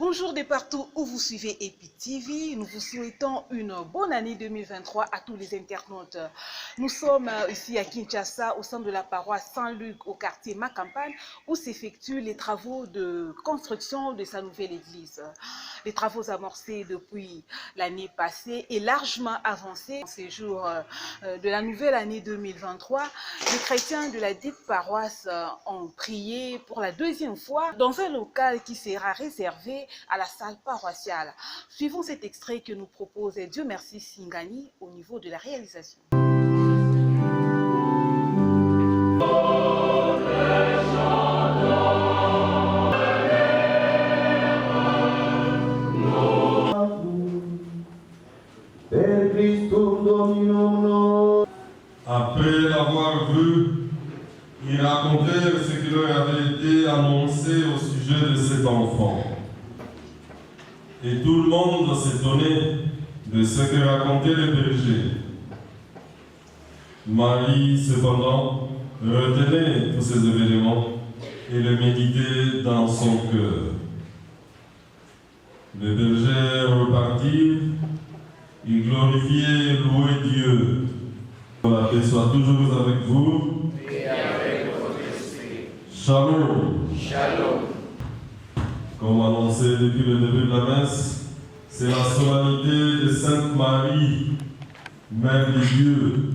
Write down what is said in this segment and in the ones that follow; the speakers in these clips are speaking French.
Bonjour de partout où vous suivez EPI TV. Nous vous souhaitons une bonne année 2023 à tous les internautes. Nous sommes ici à Kinshasa au sein de la paroisse Saint-Luc au quartier Macampagne où s'effectuent les travaux de construction de sa nouvelle église. Les travaux amorcés depuis l'année passée et largement avancés en ces jours de la nouvelle année 2023. Les chrétiens de la dite paroisse ont prié pour la deuxième fois dans un local qui sera réservé à la salle paroissiale. Suivons cet extrait que nous propose Dieu merci Singani au niveau de la réalisation. Après l'avoir vu, ils racontèrent ce qui leur avait été annoncé au sujet de cet enfant. Et tout le monde s'étonnait de ce que racontaient les bergers. Marie, cependant, retenait tous ces événements et les méditait dans son cœur. Les bergers repartirent, ils glorifiaient et louaient Dieu. La paix soit toujours avec vous. Et avec votre esprit. Shalom. Shalom. Comme annoncé depuis le début de la messe, c'est la solennité de Sainte Marie, Mère de Dieu.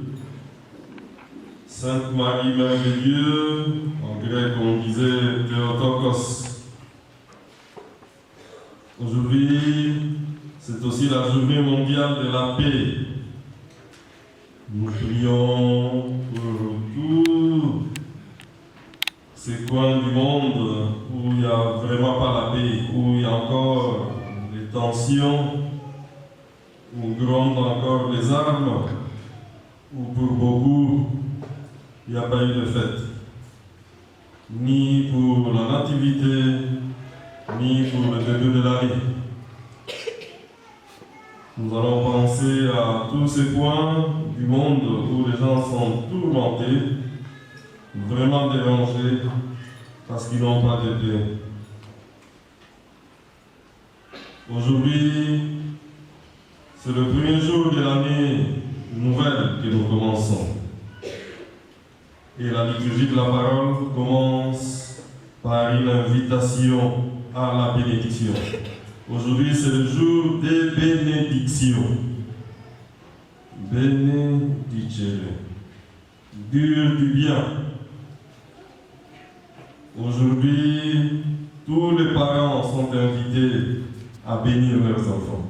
Sainte Marie, Mère de Dieu, en grec on disait Théotokos. Aujourd'hui, c'est aussi la journée mondiale de la paix. Nous prions pour tous ces coins du monde où il n'y a vraiment pas la paix, où il y a encore des tensions, où grondent encore les armes, où pour beaucoup il n'y a pas eu de fête, ni pour la nativité, ni pour le début de l'année. Nous allons penser à tous ces points du monde où les gens sont tourmentés, vraiment dérangés, parce qu'ils n'ont pas de paix. Aujourd'hui, c'est le premier jour de l'année nouvelle que nous commençons. Et la liturgie de la parole commence par une invitation à la bénédiction. Aujourd'hui, c'est le jour des bénédictions. Benedicere. Dire du bien. Aujourd'hui, tous les parents sont invités à bénir leurs enfants.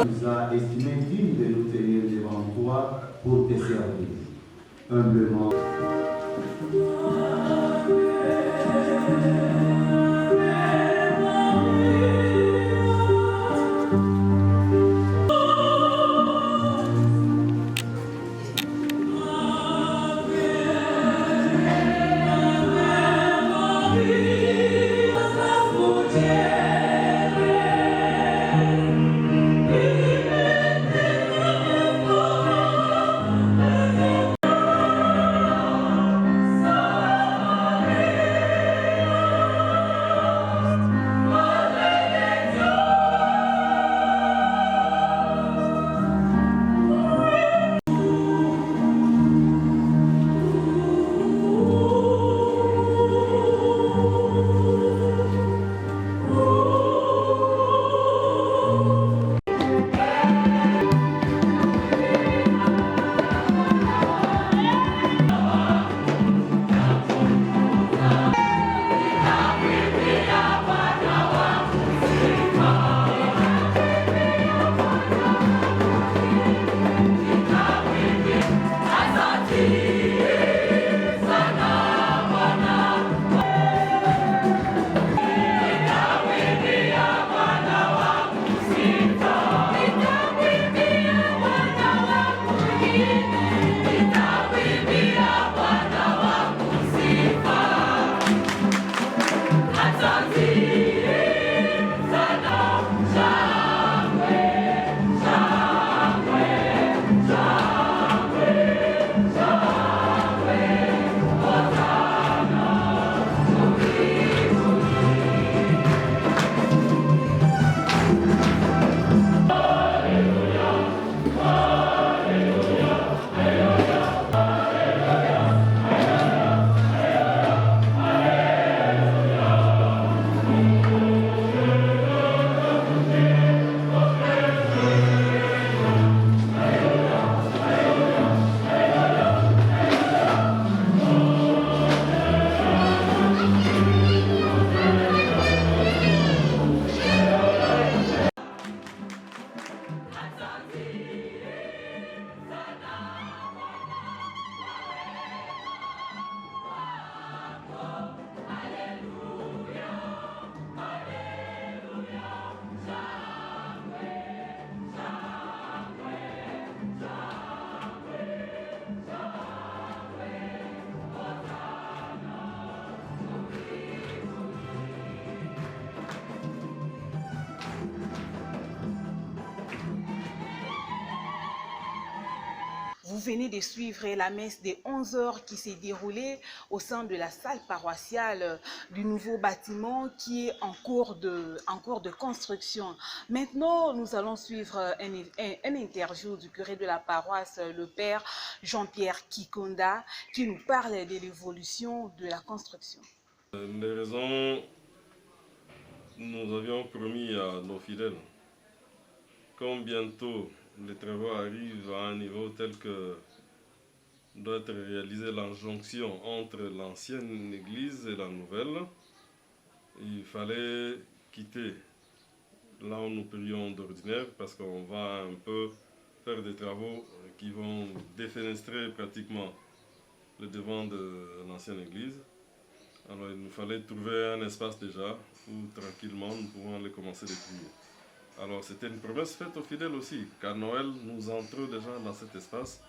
Nous a estimé digne de nous tenir devant toi pour te servir. Humblement. venez de suivre la messe de 11 heures qui s'est déroulée au sein de la salle paroissiale du nouveau bâtiment qui est en cours de construction. Maintenant, nous allons suivre un interview du curé de la paroisse, le père Jean-Pierre Kikonda, qui nous parle de l'évolution de la construction. Les raisons, nous avions promis à nos fidèles, comme bientôt les travaux arrivent à un niveau tel que doit être réalisée l'injonction entre l'ancienne église et la nouvelle, il fallait quitter là où nous prions d'ordinaire parce qu'on va un peu faire des travaux qui vont défenestrer pratiquement le devant de l'ancienne église. Alors il nous fallait trouver un espace déjà où tranquillement nous pouvons aller commencer les prier. Alors c'était une promesse faite aux fidèles aussi, qu'à Noël nous entrons déjà dans cet espace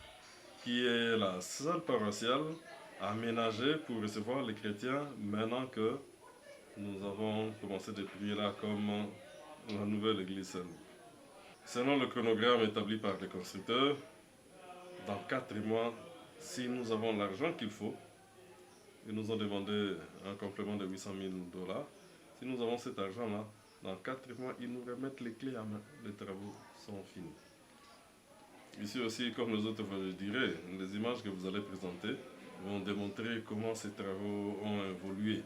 qui est la salle paroissiale aménagée pour recevoir les chrétiens maintenant que nous avons commencé de prier là comme la nouvelle église Saint-Louis. Selon le chronogramme établi par les constructeurs, dans 4 mois, si nous avons l'argent qu'il faut, ils nous ont demandé un complément de 800 000 $, si nous avons cet argent-là, dans 4 mois, ils nous remettent les clés à main. Les travaux sont finis. Ici aussi, comme les autres vous le diraient, les images que vous allez présenter vont démontrer comment ces travaux ont évolué.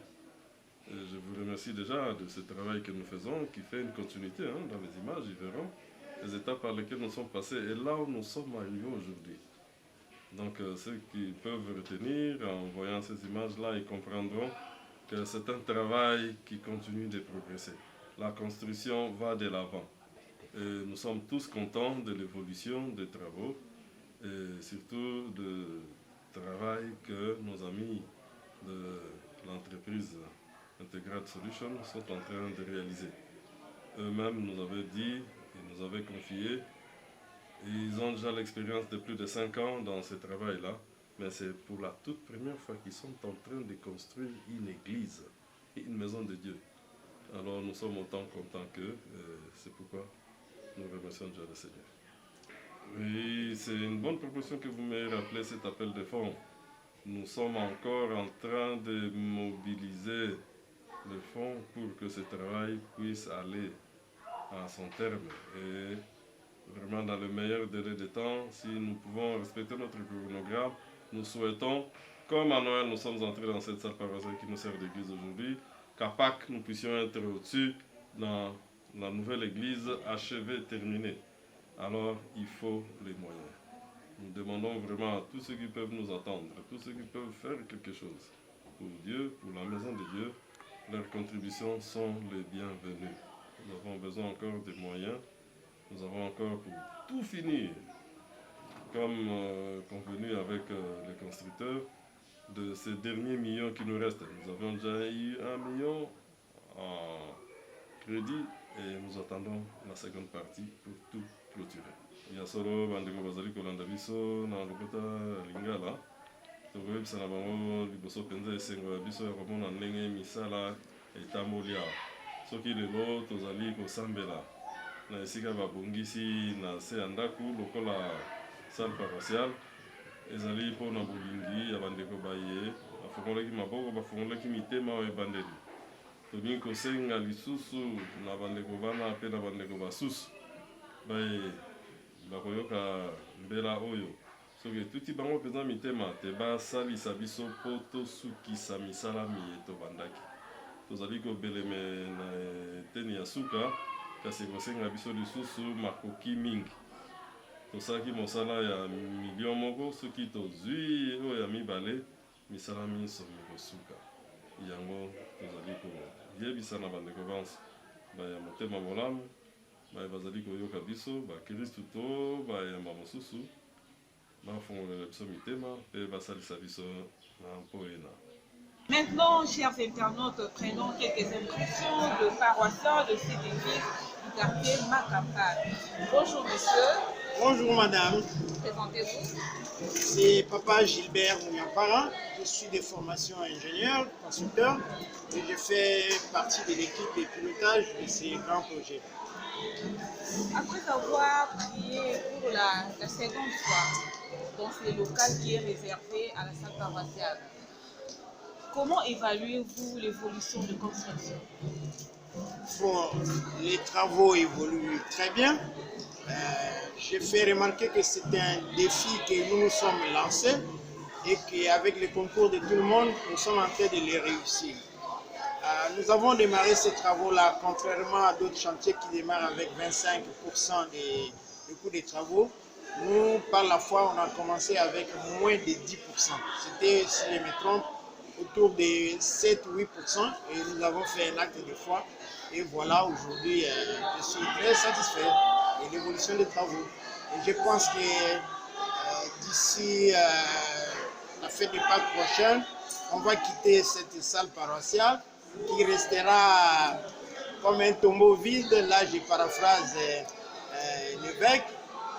Et je vous remercie déjà de ce travail que nous faisons, qui fait une continuité dans les images. Ils verront les étapes par lesquelles nous sommes passés et là où nous sommes arrivés aujourd'hui. Donc ceux qui peuvent retenir en voyant ces images-là, ils comprendront que c'est un travail qui continue de progresser. La construction va de l'avant. Nous sommes tous contents de l'évolution des travaux et surtout du travail que nos amis de l'entreprise Integrated Solutions sont en train de réaliser. Eux-mêmes nous avaient dit, ils nous avaient confié, ils ont déjà l'expérience de plus de 5 ans dans ce travail-là, mais c'est pour la toute première fois qu'ils sont en train de construire une église, une maison de Dieu. Alors nous sommes autant contents qu'eux, c'est pourquoi nous remercions déjà le Seigneur. Oui, c'est une bonne proposition que vous m'avez rappelé cet appel de fonds. Nous sommes encore en train de mobiliser les fonds pour que ce travail puisse aller à son terme. Et vraiment dans le meilleur délai de temps, si nous pouvons respecter notre chronogramme, nous souhaitons, comme à Noël nous sommes entrés dans cette salle paroissiale qui nous sert d'église aujourd'hui, qu'à Pâques nous puissions être au-dessus dans la nouvelle église achevée, terminée. Alors il faut les moyens. Nous demandons vraiment à tous ceux qui peuvent nous attendre, à tous ceux qui peuvent faire quelque chose pour Dieu, pour la maison de Dieu, leurs contributions sont les bienvenues. Nous avons besoin encore de moyens. Nous avons encore pour tout finir, comme convenu avec les constructeurs, de ces derniers millions qui nous restent. Nous avions déjà eu 1 million en crédit et nous attendons la seconde partie pour tout clôturer. Il y a solo bandeko bazali kolanda biso na lokota lingala tokoyebisa na bango liboso mpenza esengo ya biso ya komona ndenge misala etamboli awa. Soki lelo tozali kosambela na esika babongisi na se ya ndako lokola salle paroissiale ezali mpona bolingi ya bandeko baye bafungolaki maboko bafungolaki mitema oyo ebandeli. Tolingi kosenga lisusu na bandeko bana mpe na bandeko basusu baye bakoyoka mbela oyo soki etuti bango mpenza mitema te basalisa biso mpo tosukisa misalami tobandaki. Tozali kobeleme na eteni ya suka kasi kosenga biso lisusu makoki mingi. Tosalaki mosala ya milio moko soki tozwi oyo ya mibale misala miso mikosuka. Yango tozali koyebisa na bandeko banso baya motema molamu baye bazali koyoka biso bakristu to bayamba mosusu bafongolela biso mitema mpe basalisa biso na mpoena. Maintenant, chers internautes, prenons quelques impressions de paroissiens de cette église du quartier Macapa. Bonjour monsieur. Bonjour madame. Présentez-vous. C'est papa Gilbert Mouniampara. Je suis de formation ingénieur, constructeur et je fais partie de l'équipe de pilotage de ces grands projets. Après avoir prié pour la seconde fois, dans ces locales qui est réservé à la salle paroissiale. Comment évaluez-vous l'évolution de construction? Bon, les travaux évoluent très bien. J'ai fait remarquer que c'était un défi que nous nous sommes lancés et qu'avec le concours de tout le monde, nous sommes en train de les réussir. Nous avons démarré ces travaux-là, contrairement à d'autres chantiers qui démarrent avec 25% du coût des travaux. Nous, par la fois, on a commencé avec moins de 10%. C'était, si je me trompe, autour de 7-8% et nous avons fait un acte de foi. Et voilà, aujourd'hui, je suis très satisfait de l'évolution des travaux. Et je pense que d'ici la fête de Pâques prochaine, on va quitter cette salle paroissiale qui restera comme un tombeau vide. Là, je paraphrase l'évêque.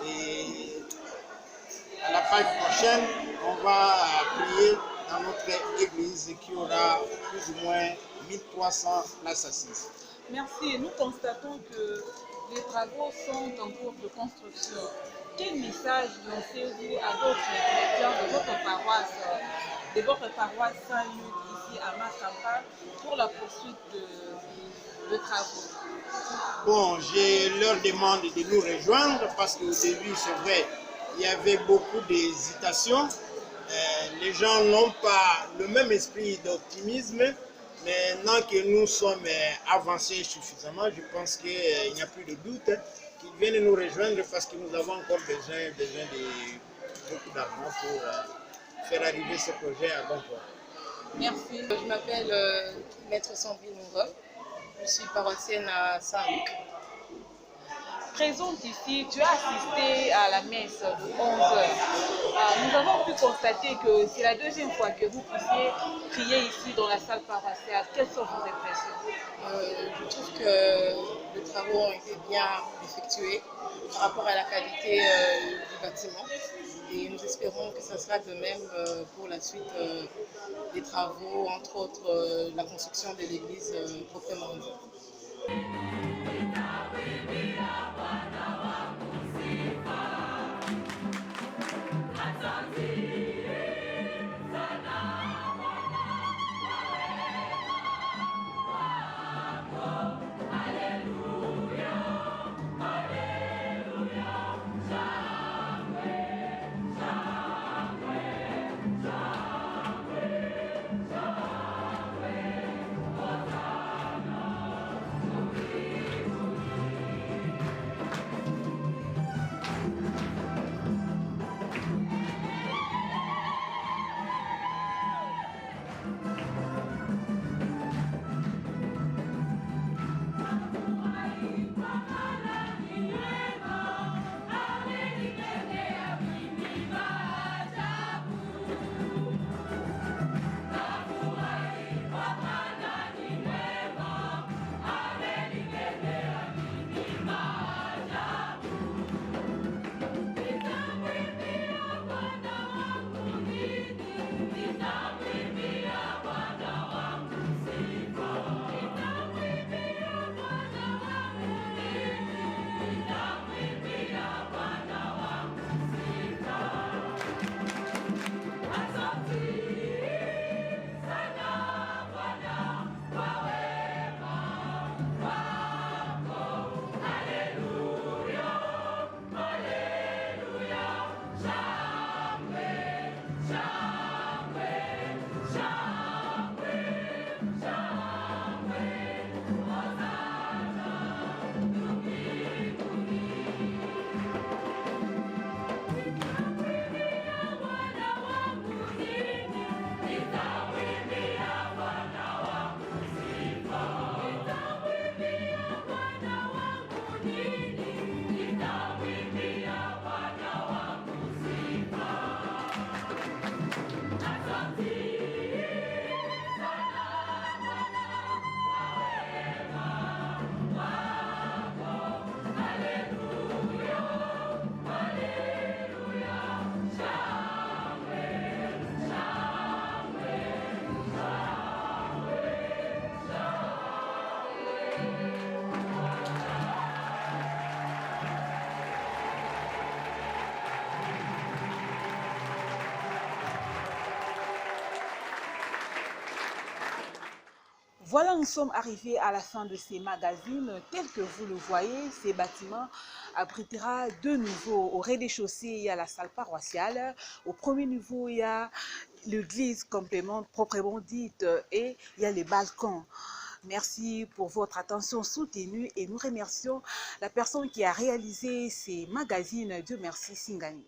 Et à la Pâques prochaine, on va prier dans notre église qui aura plus ou moins 1300 places assises. Merci. Nous constatons que les travaux sont en cours de construction. Quel message lancez-vous à d'autres chrétiens de votre paroisse Saint-Luc ici à Makamba pour la poursuite de travaux? Bon, je leur demande de nous rejoindre parce qu'au début, c'est vrai, il y avait beaucoup d'hésitation. Les gens n'ont pas le même esprit d'optimisme. Maintenant que nous sommes avancés suffisamment, je pense qu'il n'y a plus de doute qu'ils viennent nous rejoindre parce que nous avons encore besoin de beaucoup d'argent pour faire arriver ce projet à bon port. Merci. Je m'appelle Maître Sandrine Ngom. Je suis paroissienne à Saint-Luc. Présente ici, tu as assisté à la messe de 11h. Nous avons pu constater que c'est la deuxième fois que vous puissiez prier ici dans la salle paroissiale. Quelles sont vos impressions? Je trouve que les travaux ont été bien effectués par rapport à la qualité du bâtiment. Et nous espérons que ça sera de même pour la suite des travaux, entre autres la construction de l'église proprement dite. Voilà, nous sommes arrivés à la fin de ces magazines. Tel que vous le voyez, ces bâtiments abritera de nouveau. Au rez-de-chaussée, il y a la salle paroissiale. Au premier niveau, il y a l'église proprement dite et il y a les balcons. Merci pour votre attention soutenue et nous remercions la personne qui a réalisé ces magazines. Dieu merci, Singani.